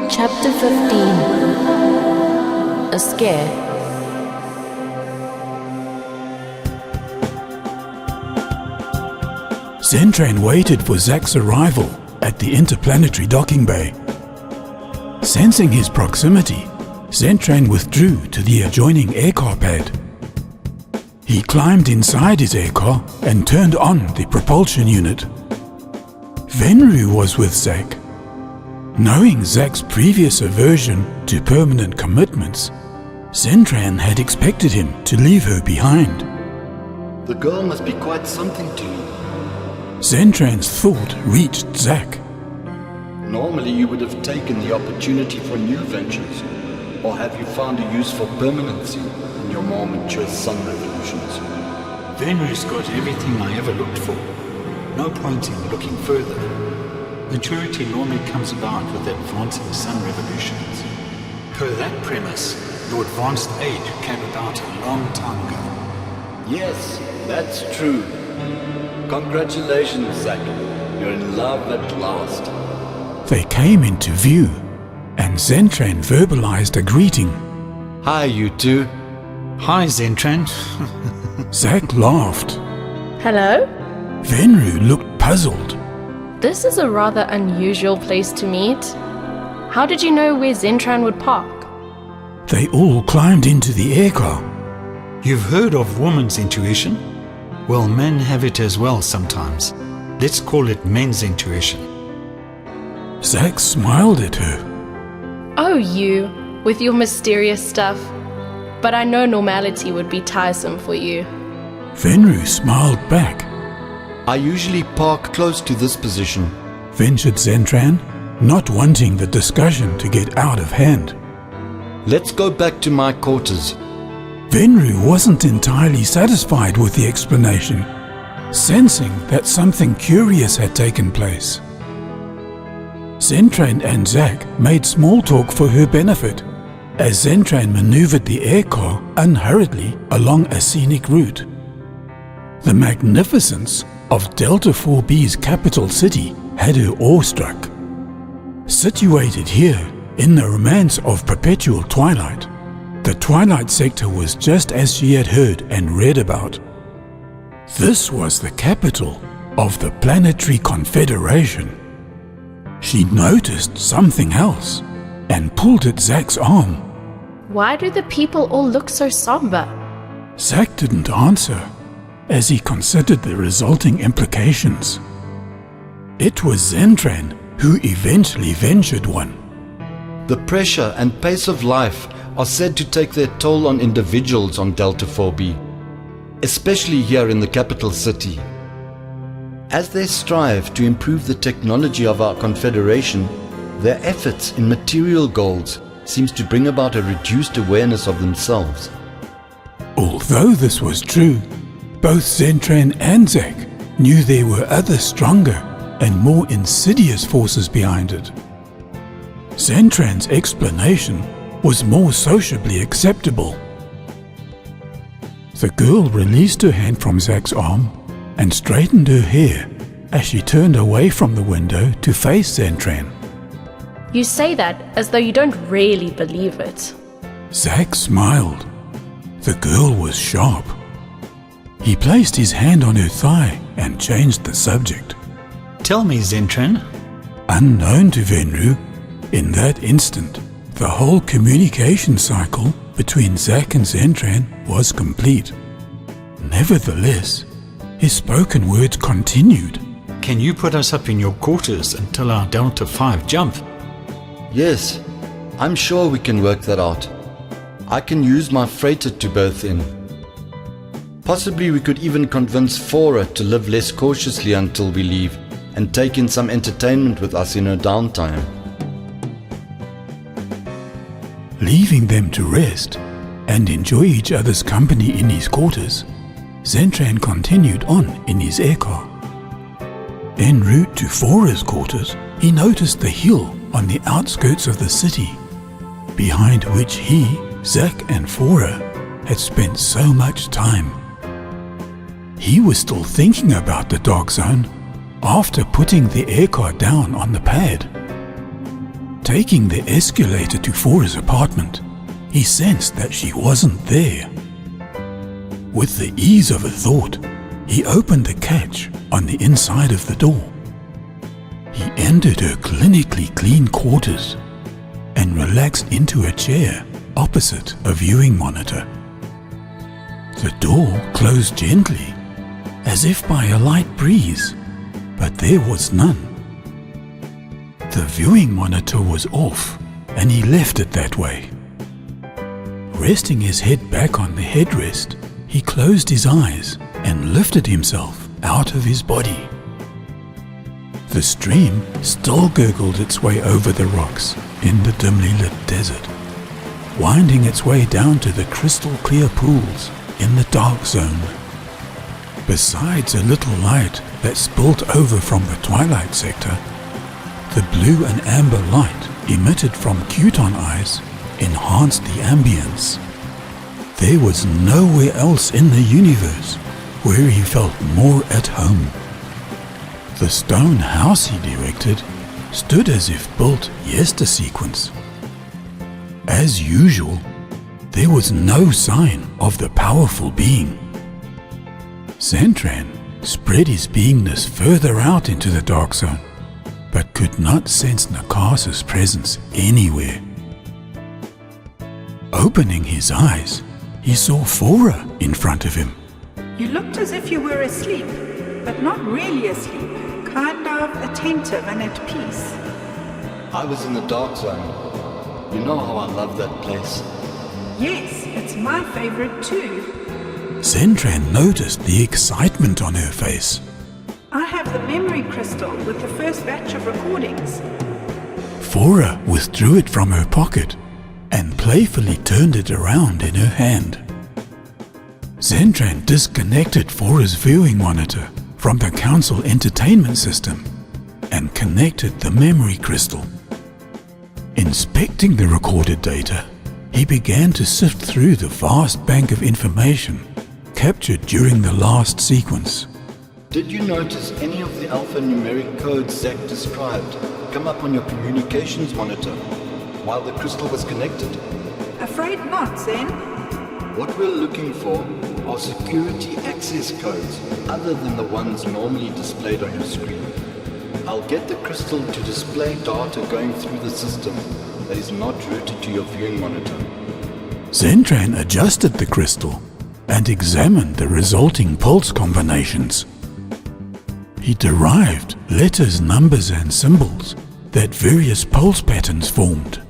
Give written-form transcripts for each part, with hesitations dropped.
Chapter 15. A Scare. Zentran waited for Zach's arrival at the interplanetary docking bay. Sensing his proximity, Zentran withdrew to the adjoining aircar pad. He climbed inside his aircar and turned on the propulsion unit. Venru was with Zach. Knowing Zach's previous aversion to permanent commitments, Zentran had expected him to leave her behind. The girl must be quite something to you. Zentran's thought reached Zach. Normally you would have taken the opportunity for new ventures, or have you found a use for permanency in your more mature sun revolutions? Venru's got everything I ever looked for. No point in looking further. Maturity normally comes about with advancing sun revolutions. Per that premise, your advanced age came about a long time ago. Yes, that's true. Congratulations, Zach. You're in love at last. They came into view, and Zentran verbalized a greeting. Hi, you two. Hi, Zentran. Zach laughed. Hello? Venru looked puzzled. This is a rather unusual place to meet. How did you know where Zentran would park? They all climbed into the aircar. You've heard of woman's intuition? Well, men have it as well sometimes. Let's call it men's intuition. Zach smiled at her. Oh, you, with your mysterious stuff. But I know normality would be tiresome for you. Venru smiled back. I usually park close to this position, ventured Zentran, not wanting the discussion to get out of hand. Let's go back to my quarters. Venru wasn't entirely satisfied with the explanation, sensing that something curious had taken place. Zentran and Zach made small talk for her benefit, as Zentran maneuvered the aircar unhurriedly along a scenic route. The magnificence of Delta 4B's capital city had her awestruck. Situated here in the romance of perpetual twilight, the Twilight Sector was just as she had heard and read about. This was the capital of the Planetary Confederation. She noticed something else and pulled at Zach's arm. Why do the people all look so somber? Zach didn't answer as he considered the resulting implications. It was Zentran who eventually ventured one. The pressure and pace of life are said to take their toll on individuals on Delta 4B, especially here in the capital city. As they strive to improve the technology of our Confederation, their efforts in material goals seems to bring about a reduced awareness of themselves. Although this was true, both Zentran and Zach knew there were other stronger and more insidious forces behind it. Zentran's explanation was more sociably acceptable. The girl released her hand from Zach's arm and straightened her hair as she turned away from the window to face Zentran. You say that as though you don't really believe it. Zach smiled. The girl was sharp. He placed his hand on her thigh and changed the subject. Tell me, Zentran. Unknown to Venru, in that instant, the whole communication cycle between Zach and Zentran was complete. Nevertheless, his spoken words continued. Can you put us up in your quarters until our Delta 5 jump? Yes, I'm sure we can work that out. I can use my freighter to berth in. Possibly we could even convince Fora to live less cautiously until we leave and take in some entertainment with us in her downtime. Leaving them to rest and enjoy each other's company in his quarters, Zentran continued on in his aircar. En route to Fora's quarters, he noticed the hill on the outskirts of the city, behind which he, Zach and Fora had spent so much time. He was still thinking about the dark zone after putting the aircar down on the pad. Taking the escalator to Fora's apartment, he sensed that she wasn't there. With the ease of a thought, he opened the catch on the inside of the door. He entered her clinically clean quarters and relaxed into a chair opposite a viewing monitor. The door closed gently, as if by a light breeze, but there was none. The viewing monitor was off, and he left it that way. Resting his head back on the headrest, he closed his eyes and lifted himself out of his body. The stream still gurgled its way over the rocks in the dimly lit desert, winding its way down to the crystal clear pools in the dark zone. Besides a little light that spilt over from the twilight sector, the blue and amber light emitted from Quton eyes enhanced the ambience. There was nowhere else in the universe where he felt more at home. The stone house he directed stood as if built yester-sequence. As usual, there was no sign of the powerful being. Zentran spread his beingness further out into the dark zone, but could not sense Nakasa's presence anywhere. Opening his eyes, he saw Fora in front of him. You looked as if you were asleep, but not really asleep. Kind of attentive and at peace. I was in the dark zone. You know how I love that place. Yes, it's my favorite too. Zentran noticed the excitement on her face. I have the memory crystal with the first batch of recordings. Fora withdrew it from her pocket and playfully turned it around in her hand. Zentran disconnected Fora's viewing monitor from the council entertainment system and connected the memory crystal. Inspecting the recorded data, he began to sift through the vast bank of information captured during the last sequence. Did you notice any of the alphanumeric codes Zach described come up on your communications monitor while the crystal was connected? Afraid not, Zen. What we're looking for are security access codes other than the ones normally displayed on your screen. I'll get the crystal to display data going through the system that is not routed to your viewing monitor. Zentran adjusted the crystal and examined the resulting pulse combinations. He derived letters, numbers and symbols that various pulse patterns formed.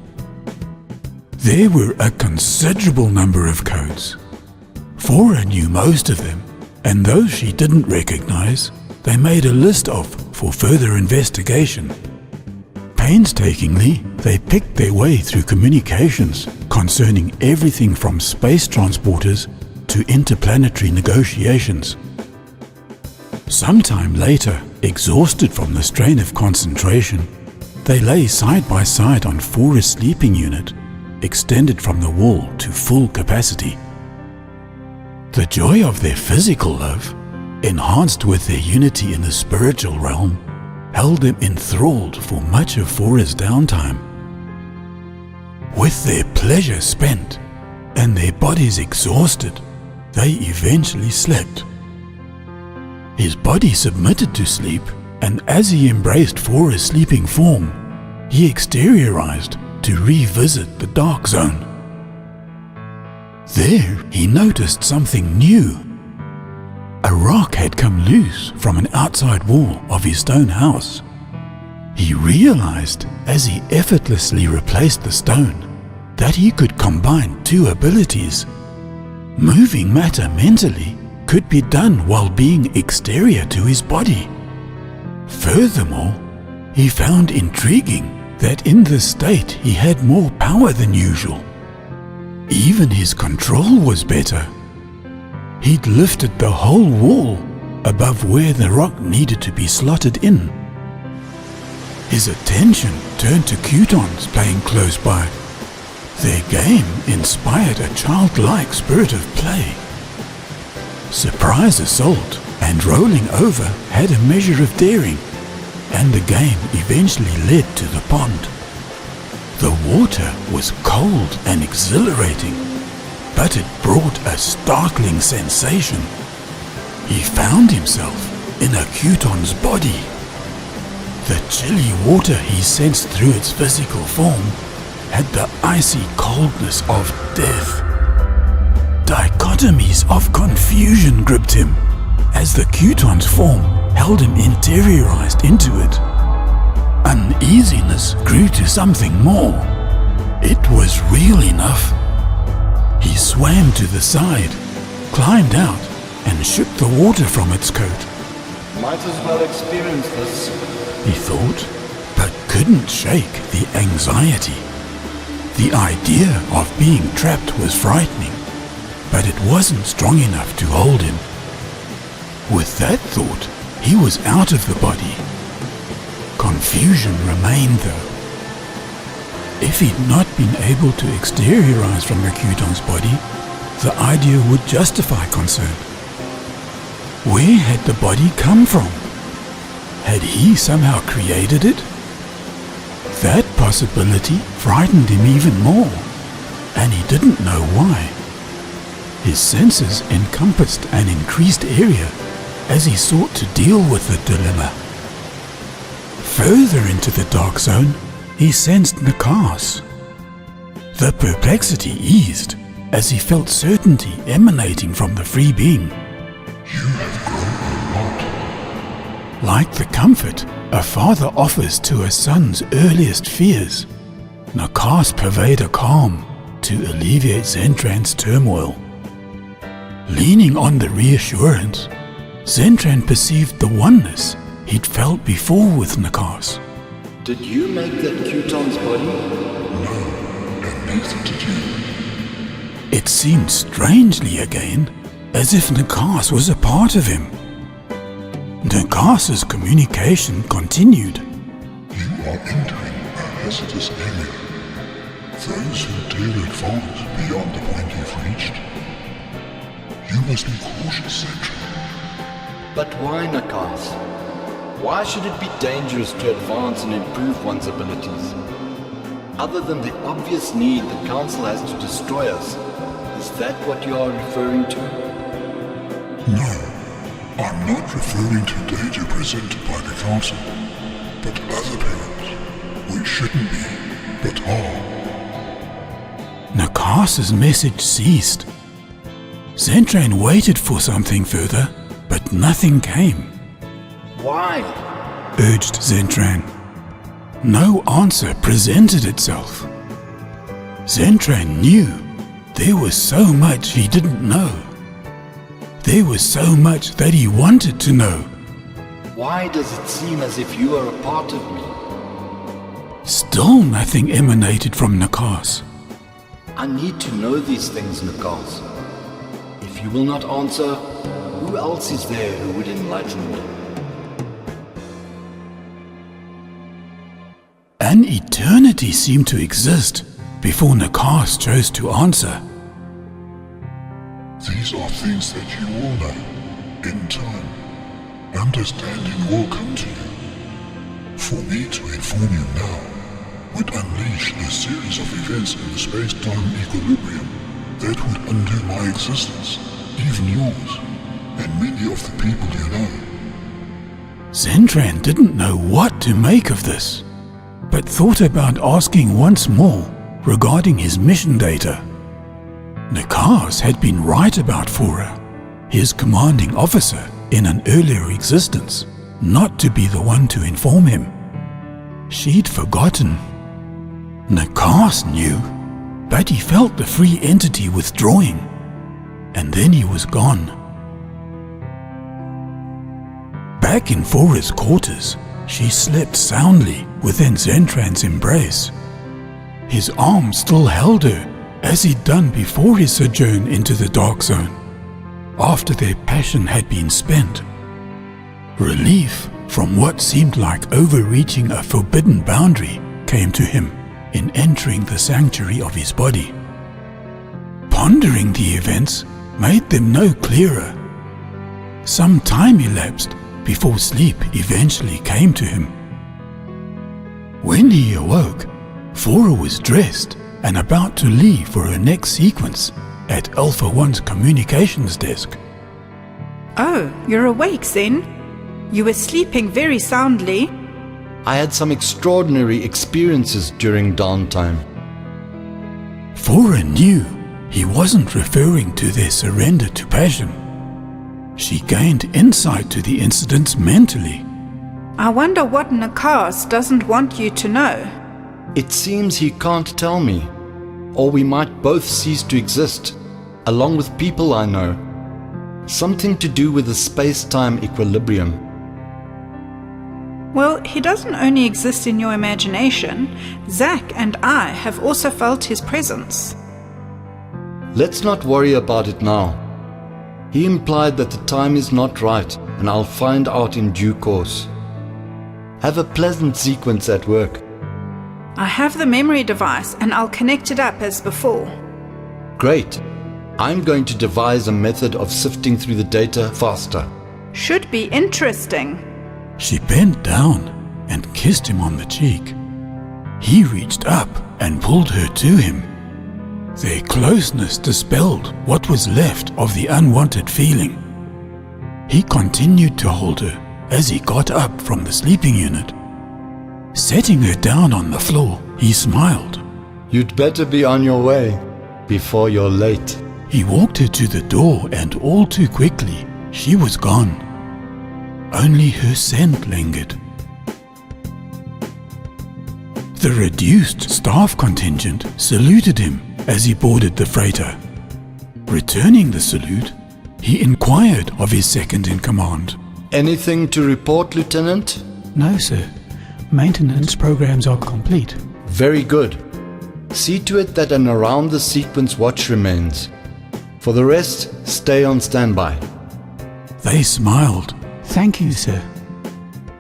There were a considerable number of codes. Fora knew most of them, and those she didn't recognize, they made a list of for further investigation. Painstakingly, they picked their way through communications concerning everything from space transporters to interplanetary negotiations. Sometime later, exhausted from the strain of concentration, they lay side by side on Fora's sleeping unit, extended from the wall to full capacity. The joy of their physical love, enhanced with their unity in the spiritual realm, held them enthralled for much of Fora's downtime. With their pleasure spent and their bodies exhausted, they eventually slept. His body submitted to sleep, and as he embraced Fora's sleeping form, he exteriorized to revisit the dark zone. There he noticed something new. A rock had come loose from an outside wall of his stone house. He realized as he effortlessly replaced the stone that he could combine two abilities. Moving matter mentally could be done while being exterior to his body. Furthermore, he found intriguing that in this state he had more power than usual. Even his control was better. He'd lifted the whole wall above where the rock needed to be slotted in. His attention turned to Qtons playing close by. Their game inspired a childlike spirit of play. Surprise assault and rolling over had a measure of daring, and the game eventually led to the pond. The water was cold and exhilarating, but it brought a startling sensation. He found himself in a Cuton's body. The chilly water he sensed through its physical form had the icy coldness of death. Dichotomies of confusion gripped him as the Cuton's form held him interiorized into it. Uneasiness grew to something more. It was real enough. He swam to the side, climbed out, and shook the water from its coat. Might as well experience this, he thought, but couldn't shake the anxiety. The idea of being trapped was frightening, but it wasn't strong enough to hold him. With that thought, he was out of the body. Confusion remained though. If he'd not been able to exteriorize from the Cuton's body, the idea would justify concern. Where had the body come from? Had he somehow created it? That possibility frightened him even more, and he didn't know why. His senses encompassed an increased area as he sought to deal with the dilemma. Further into the dark zone, he sensed Nakas. The perplexity eased as he felt certainty emanating from the free being. You have grown a lot. Like the comfort a father offers to a son's earliest fears, Nakas purveyed a calm to alleviate Zentran's turmoil. Leaning on the reassurance, Zentran perceived the oneness he'd felt before with Nakas. Did you make that Cuton's body? No, and neither did you. It seemed strangely again as if Nakas was a part of him. Nakas's communication continued. You are entering a hazardous area. Those who dare advance beyond the point you've reached. You must be cautious, Zentran. But why, Nakas? Why should it be dangerous to advance and improve one's abilities? Other than the obvious need the Council has to destroy us, is that what you are referring to? No, I'm not referring to danger presented by the Council, but other perils, which shouldn't be, but are. Nakas's message ceased. Zentran waited for something further, but nothing came. Why? Urged Zentran. No answer presented itself. Zentran knew there was so much he didn't know. There was so much that he wanted to know. Why does it seem as if you are a part of me? Still nothing emanated from Nakas. I need to know these things, Nakas. If you will not answer, who else is there who would enlighten me? An eternity seemed to exist before Nakas chose to answer. These are things that you will know in time. Understanding will come to you. For me to inform you now would unleash a series of events in the space-time equilibrium that would undo my existence, even yours, and many of the people you know. Zentran didn't know what to make of this, but thought about asking once more regarding his mission data. Nakas had been right about Fora, his commanding officer in an earlier existence, not to be the one to inform him. She'd forgotten. Nakas knew, but he felt the free entity withdrawing, and then he was gone. Back in Fora's quarters, she slept soundly within Zentran's embrace. His arm still held her as he'd done before his sojourn into the dark zone, after their passion had been spent. Relief from what seemed like overreaching a forbidden boundary came to him in entering the sanctuary of his body. Pondering the events made them no clearer. Some time elapsed before sleep eventually came to him. When he awoke, Fora was dressed and about to leave for her next sequence at Alpha 1's communications desk. Oh, you're awake, Zen? You were sleeping very soundly. I had some extraordinary experiences during downtime. Fora knew he wasn't referring to their surrender to passion. She gained insight to the incidents mentally. I wonder what Nakas doesn't want you to know. It seems he can't tell me, or we might both cease to exist, along with people I know. Something to do with the space-time equilibrium. Well, he doesn't only exist in your imagination. Zack and I have also felt his presence. Let's not worry about it now. He implied that the time is not right, and I'll find out in due course. Have a pleasant sequence at work. I have the memory device and I'll connect it up as before. Great. I'm going to devise a method of sifting through the data faster. Should be interesting. She bent down and kissed him on the cheek. He reached up and pulled her to him. Their closeness dispelled what was left of the unwanted feeling. He continued to hold her as he got up from the sleeping unit. Setting her down on the floor, he smiled. You'd better be on your way before you're late. He walked her to the door and all too quickly, she was gone. Only her scent lingered. The reduced staff contingent saluted him as he boarded the freighter. Returning the salute, he inquired of his second-in-command. Anything to report, Lieutenant? No, sir. Maintenance programs are complete. Very good. See to it that an around-the-sequence watch remains. For the rest, stay on standby. They smiled. Thank you, sir.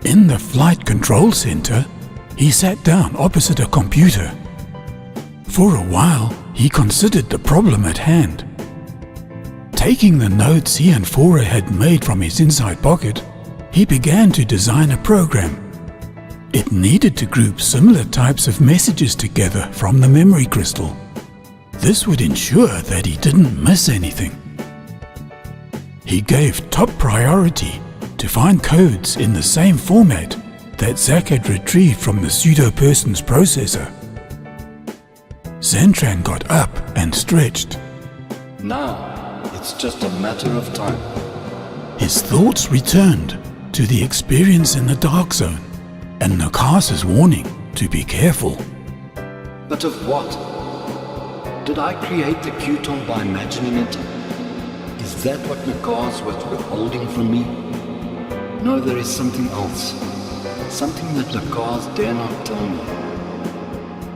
In the flight control center, he sat down opposite a computer. For a while, he considered the problem at hand. Taking the notes he and Fora had made from his inside pocket, he began to design a program. It needed to group similar types of messages together from the memory crystal. This would ensure that he didn't miss anything. He gave top priority to find codes in the same format that Zack had retrieved from the pseudo-person's processor. Zentran got up and stretched. Now, it's just a matter of time. His thoughts returned to the experience in the Dark Zone and Nakas's warning to be careful. But of what? Did I create the Q-Tom by imagining it? Is that what Nakas was withholding from me? No, there is something else. Something that Nakas dare not tell me.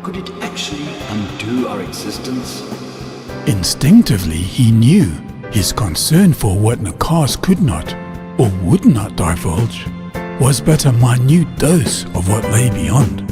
Could it actually undo our existence? Instinctively, he knew his concern for what Nakas could not or would not divulge was but a minute dose of what lay beyond.